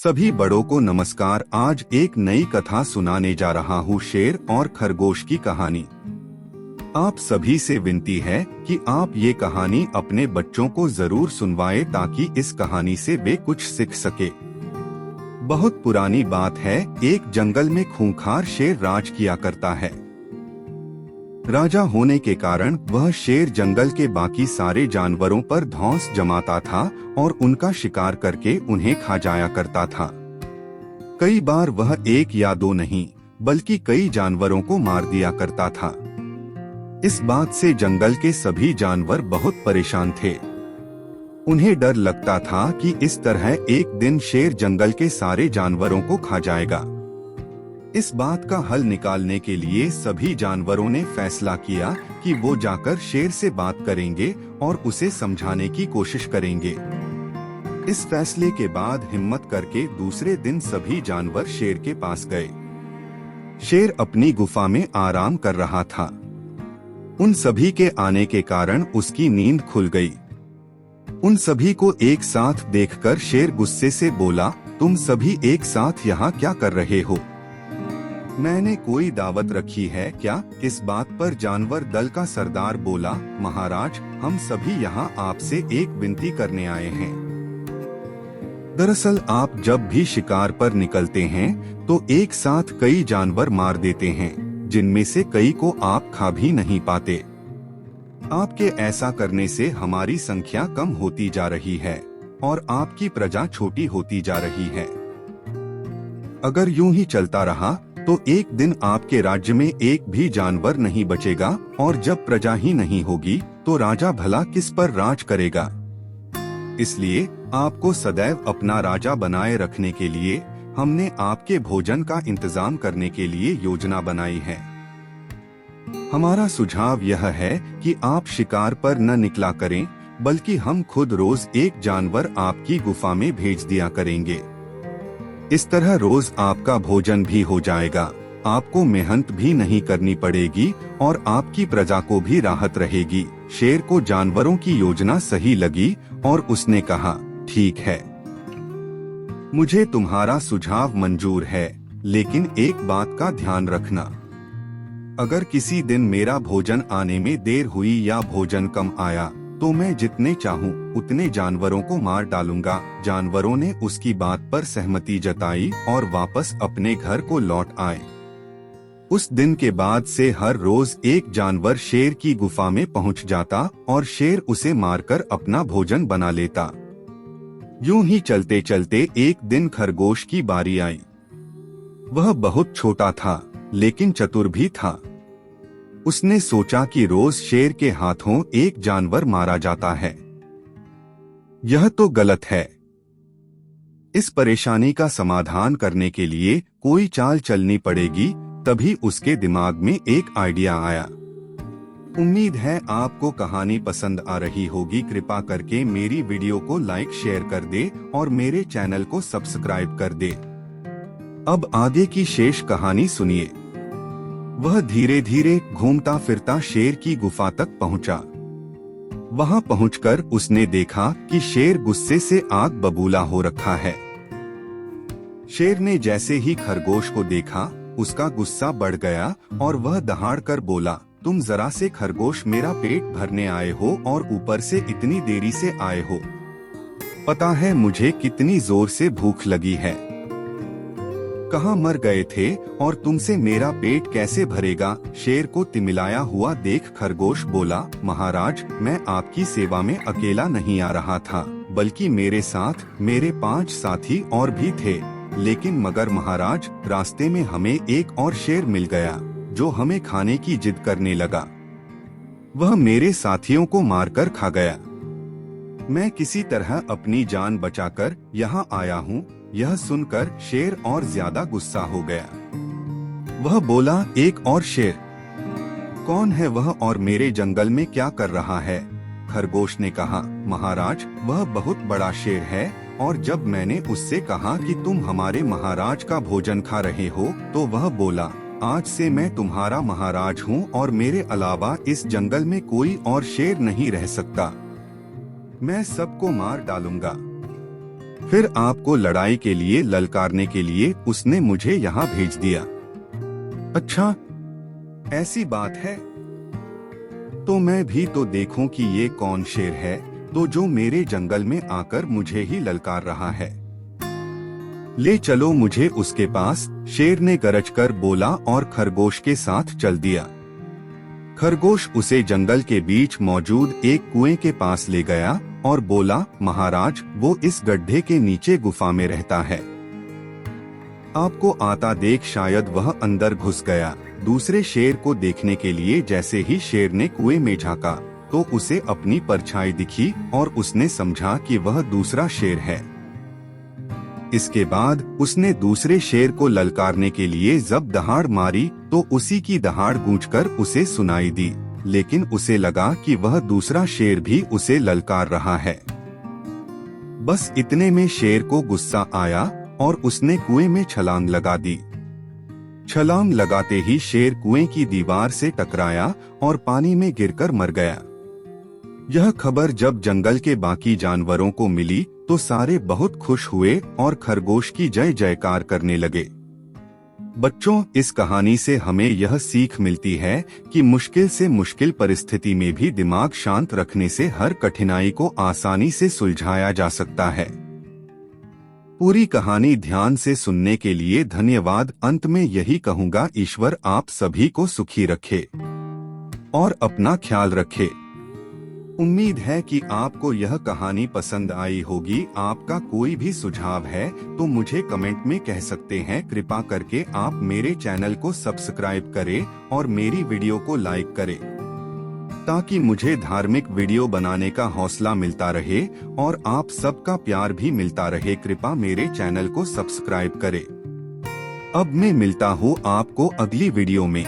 सभी बड़ों को नमस्कार। आज एक नई कथा सुनाने जा रहा हूँ, शेर और खरगोश की कहानी। आप सभी से विनती है कि आप ये कहानी अपने बच्चों को जरूर सुनवाएं ताकि इस कहानी से वे कुछ सीख सके। बहुत पुरानी बात है, एक जंगल में खूंखार शेर राज किया करता है। राजा होने के कारण वह शेर जंगल के बाकी सारे जानवरों पर धौंस जमाता था और उनका शिकार करके उन्हें खा जाया करता था। कई बार वह एक या दो नहीं बल्कि कई जानवरों को मार दिया करता था। इस बात से जंगल के सभी जानवर बहुत परेशान थे। उन्हें डर लगता था कि इस तरह एक दिन शेर जंगल के सारे जानवरों को खा जाएगा। इस बात का हल निकालने के लिए सभी जानवरों ने फैसला किया कि वो जाकर शेर से बात करेंगे और उसे समझाने की कोशिश करेंगे। इस फैसले के बाद हिम्मत करके दूसरे दिन सभी जानवर शेर के पास गए। शेर अपनी गुफा में आराम कर रहा था। उन सभी के आने के कारण उसकी नींद खुल गई। उन सभी को एक साथ देखकर शेर गुस्से से बोला, तुम सभी एक साथ यहाँ क्या कर रहे हो? मैंने कोई दावत रखी है क्या? इस बात पर जानवर दल का सरदार बोला, महाराज, हम सभी यहाँ आपसे एक विनती करने आए हैं। दरअसल आप जब भी शिकार पर निकलते हैं तो एक साथ कई जानवर मार देते हैं, जिनमें से कई को आप खा भी नहीं पाते। आपके ऐसा करने से हमारी संख्या कम होती जा रही है और आपकी प्रजा छोटी होती जा रही है। अगर यूं ही चलता रहा तो एक दिन आपके राज्य में एक भी जानवर नहीं बचेगा और जब प्रजा ही नहीं होगी तो राजा भला किस पर राज करेगा। इसलिए आपको सदैव अपना राजा बनाए रखने के लिए हमने आपके भोजन का इंतजाम करने के लिए योजना बनाई है। हमारा सुझाव यह है कि आप शिकार पर न निकला करें, बल्कि हम खुद रोज एक जानवर आपकी गुफा में भेज दिया करेंगे। इस तरह रोज आपका भोजन भी हो जाएगा, आपको मेहनत भी नहीं करनी पड़ेगी और आपकी प्रजा को भी राहत रहेगी। शेर को जानवरों की योजना सही लगी और उसने कहा, ठीक है, मुझे तुम्हारा सुझाव मंजूर है, लेकिन एक बात का ध्यान रखना। अगर किसी दिन मेरा भोजन आने में देर हुई या भोजन कम आया तो मैं जितने चाहूं उतने जानवरों को मार डालूंगा। जानवरों ने उसकी बात पर सहमति जताई और वापस अपने घर को लौट आए। उस दिन के बाद से हर रोज एक जानवर शेर की गुफा में पहुंच जाता और शेर उसे मारकर अपना भोजन बना लेता। यूं ही चलते चलते एक दिन खरगोश की बारी आई। वह बहुत छोटा था लेकिन चतुर भी था। उसने सोचा कि रोज शेर के हाथों एक जानवर मारा जाता है, यह तो गलत है। इस परेशानी का समाधान करने के लिए कोई चाल चलनी पड़ेगी। तभी उसके दिमाग में एक आइडिया आया। उम्मीद है आपको कहानी पसंद आ रही होगी। कृपा करके मेरी वीडियो को लाइक शेयर कर दे और मेरे चैनल को सब्सक्राइब कर दे। अब आगे की शेष कहानी सुनिए। वह धीरे धीरे घूमता फिरता शेर की गुफा तक पहुंचा। वहां पहुंचकर उसने देखा कि शेर गुस्से से आग बबूला हो रखा है। शेर ने जैसे ही खरगोश को देखा, उसका गुस्सा बढ़ गया और वह दहाड़कर बोला, तुम जरा से खरगोश मेरा पेट भरने आए हो और ऊपर से इतनी देरी से आए हो। पता है मुझे कितनी जोर से भूख लगी है। कहाँ मर गए थे और तुमसे मेरा पेट कैसे भरेगा? शेर को तिमिलाया हुआ देख खरगोश बोला, महाराज, मैं आपकी सेवा में अकेला नहीं आ रहा था, बल्कि मेरे साथ मेरे 5 साथी और भी थे। लेकिन मगर महाराज, रास्ते में हमें एक और शेर मिल गया जो हमें खाने की जिद करने लगा। वह मेरे साथियों को मारकर खा गया। मैं किसी तरह अपनी जान बचाकर यहाँ आया हूँ। यह सुनकर शेर और ज्यादा गुस्सा हो गया। वह बोला, एक और शेर? कौन है वह और मेरे जंगल में क्या कर रहा है? खरगोश ने कहा, महाराज, वह बहुत बड़ा शेर है और जब मैंने उससे कहा कि तुम हमारे महाराज का भोजन खा रहे हो तो वह बोला, आज से मैं तुम्हारा महाराज हूँ और मेरे अलावा इस जंगल में कोई और शेर नहीं रह सकता। मैं सबको मार डालूंगा। फिर आपको लड़ाई के लिए ललकारने के लिए उसने मुझे यहाँ भेज दिया। अच्छा, ऐसी बात है? तो मैं भी तो देखूं कि ये कौन शेर है तो जो मेरे जंगल में आकर मुझे ही ललकार रहा है। ले चलो मुझे उसके पास, शेर ने गरजकर बोला और खरगोश के साथ चल दिया। खरगोश उसे जंगल के बीच मौजूद एक कुएं के पास ले गया और बोला, महाराज, वो इस गड्ढे के नीचे गुफा में रहता है। आपको आता देख शायद वह अंदर घुस गया। दूसरे शेर को देखने के लिए जैसे ही शेर ने कुएं में झांका तो उसे अपनी परछाई दिखी और उसने समझा कि वह दूसरा शेर है। इसके बाद उसने दूसरे शेर को ललकारने के लिए जब दहाड़ मारी तो उसी की दहाड़ गूंजकर उसे सुनाई दी, लेकिन उसे लगा कि वह दूसरा शेर भी उसे ललकार रहा है। बस इतने में शेर को गुस्सा आया और उसने कुएं में छलांग लगा दी। छलांग लगाते ही शेर कुएं की दीवार से टकराया और पानी में गिरकर मर गया। यह खबर जब जंगल के बाकी जानवरों को मिली तो सारे बहुत खुश हुए और खरगोश की जय जयकार करने लगे। बच्चों, इस कहानी से हमें यह सीख मिलती है कि मुश्किल से मुश्किल परिस्थिति में भी दिमाग शांत रखने से हर कठिनाई को आसानी से सुलझाया जा सकता है। पूरी कहानी ध्यान से सुनने के लिए धन्यवाद। अंत में यही कहूँगा, ईश्वर आप सभी को सुखी रखे और अपना ख्याल रखे। उम्मीद है कि आपको यह कहानी पसंद आई होगी। आपका कोई भी सुझाव है तो मुझे कमेंट में कह सकते हैं। कृपा करके आप मेरे चैनल को सब्सक्राइब करें और मेरी वीडियो को लाइक करें ताकि मुझे धार्मिक वीडियो बनाने का हौसला मिलता रहे और आप सबका प्यार भी मिलता रहे। कृपा मेरे चैनल को सब्सक्राइब करें। अब मैं मिलता हूँ आपको अगली वीडियो में।